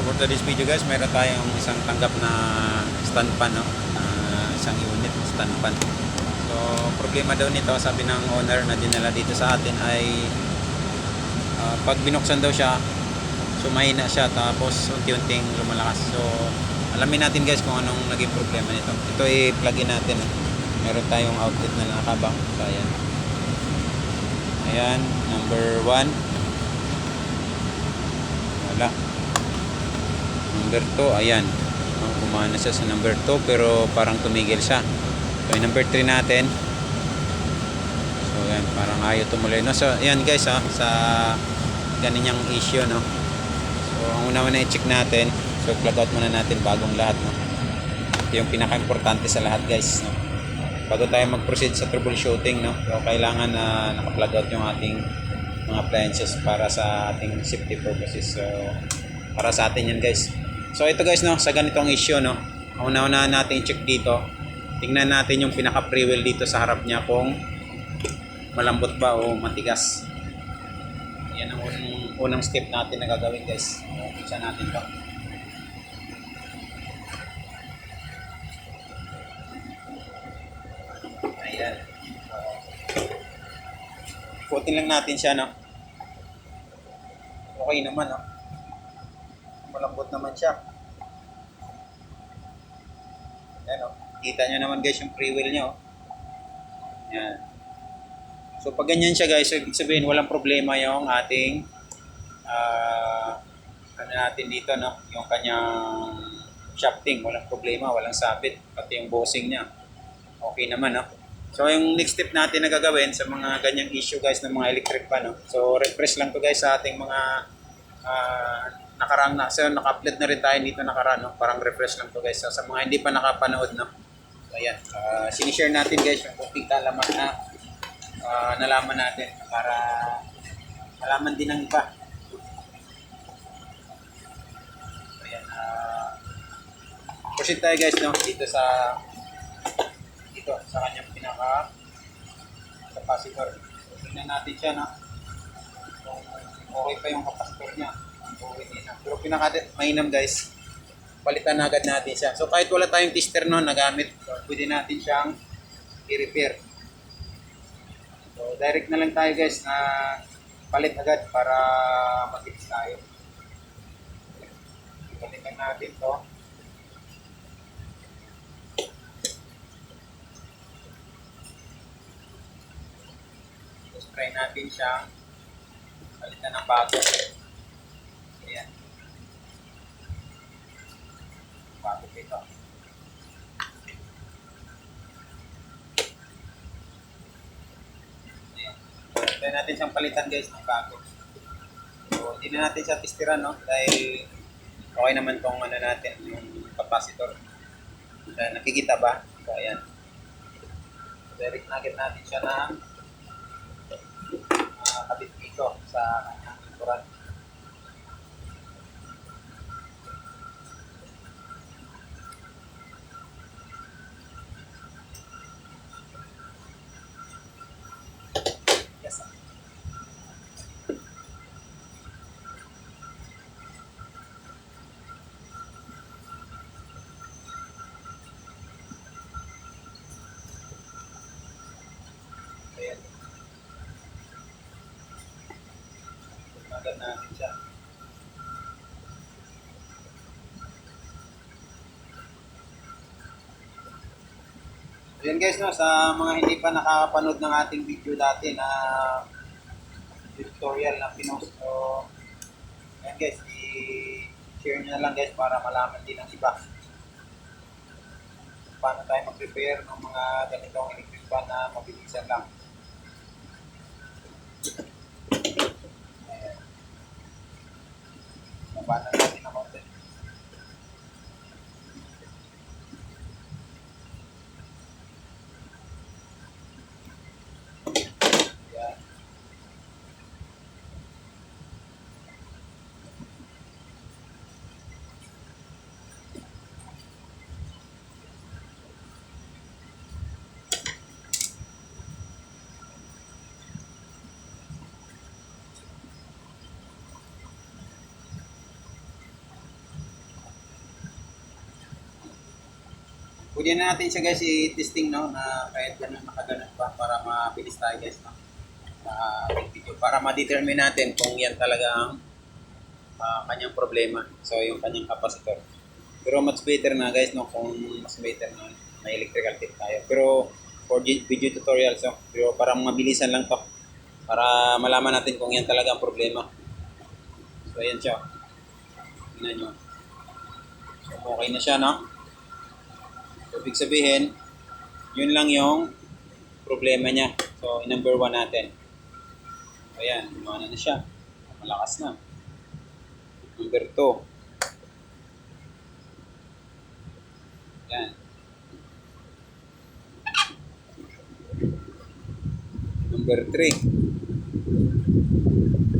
for today's video guys, meron tayong isang tanggap na stand pan, no? Isang unit stand pan. So problema daw nito, sabi ng owner na dinala dito sa atin ay pag binuksan daw siya, so mahina siya tapos unti-unting lumalakas. So alamin natin guys kung anong naging problema nito. Ito i-plug in natin, no? Meron tayong outlet na nakabang. So ayan. Ayan, number 1. Wala. Number 2, ayan. Kumana siya sa number 2 pero parang tumigil siya. So yung number 3 natin. So ayan, parang ayaw tumuloy, no? So ayan guys, sa ganyan issue, no? So ang una i-check natin. So plug out muna natin bagong lahat, no? Ito yung pinaka-importante sa lahat guys, no? Bago tayo mag-proceed sa troubleshooting, no? So kailangan na naka-plug out yung ating mga appliances para sa ating safety purposes. So para sa atin yan guys. So ito guys, no, sa ganitong issue, no, una-una natin check dito. Tingnan natin yung pinaka-freewheel dito sa harap niya kung malambot ba o matigas. Yan ang unang step natin na gagawin guys. Isa natin to. Ayan. Ikutin lang natin siya, no. Okay naman, no. Malambot naman siya. Ayan, oh. Kita nyo naman guys yung freewheel niya, oh. Ayan. So pag ganyan siya guys, so ibig sabihin walang problema yung ating ano natin dito, no, yung kanyang shafting, walang problema, walang sabit, pati yung bossing niya okay naman, no. So yung next step natin na gagawin sa mga ganyang issue guys ng mga electric pan, no? So refresh lang to guys sa ating mga nakarang na. So naka-upload na rin tayo dito nakaraan, no? Parang refresh lang to guys. So, sa mga hindi pa nakapanood, no. So ayan, sinishare natin guys yung kunting kalaman na nalaman natin para malaman din ng iba. So ayan, proceed tayo guys, no, dito sa kanyang pinaka capacitor. So, tingnan natin siya, no, kung okay pa yung capacitor niya. Okay din, no? Pero pinaka-mainam guys, palitan na agad natin siya. So kahit wala tayong tester noon nagamit, so, pwede natin siyang i-repair. So direct na lang tayo guys na palit agad para mag-fix tayo. Palitan natin to. Try natin siyang palitan ng bago. Ayan. Bago ito. Ayan. Try natin siyang palitan guys ng bago. So, hindi na natin siya testiran, no? Dahil okay naman tong ano natin, yung capacitor. So, nakikita ba? So, ayan. Direct natin siya ng kabit dito sa kanyang likuran. Yes, sir. Ayan. Agad natin siya. Ayan guys, no, sa mga hindi pa nakapanood ng ating video dati na tutorial na pinost, so ayan guys, i-share nyo na lang guys para malaman din ng iba paano tayo mag-prepare ng mga ganitong electric fan na mabilisan lang. Ayan. Nabanan natin ang content. Ayan. Pwede na natin siya guys i-testing no na kahit ganun nakaganon pa para mabilis tayo guys no. Video para ma-determine natin kung yan talaga ang kanyang problema. So yung kanyang capacitor. Pero much better na guys no kung mas better na may electrical tip tayo. Pero for video tutorial so pero parang mabilisan lang to para malaman natin kung yan talaga ang problema. So ayan siya. Tingnan nyo. So okay na siya no. So, ibig sabihin, yun lang yung problema niya. So, number 1 natin. Ayan, gumana na siya. Malakas na. Number 2. Ayan. Number 3.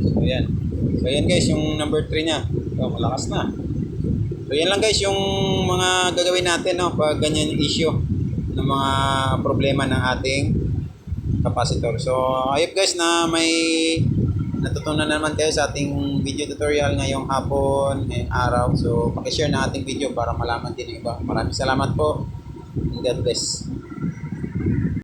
So, ayan. So, ayan guys, yung number 3 niya. So, malakas na. So yan lang guys yung mga gagawin natin no pag ganyan yung issue ng mga problema ng ating capacitor. So ayop guys na may natutunan naman tayo sa ating video tutorial ngayong hapon, ngayong araw. So paki-share na ating video para malaman din ng iba. Maraming salamat po and God bless.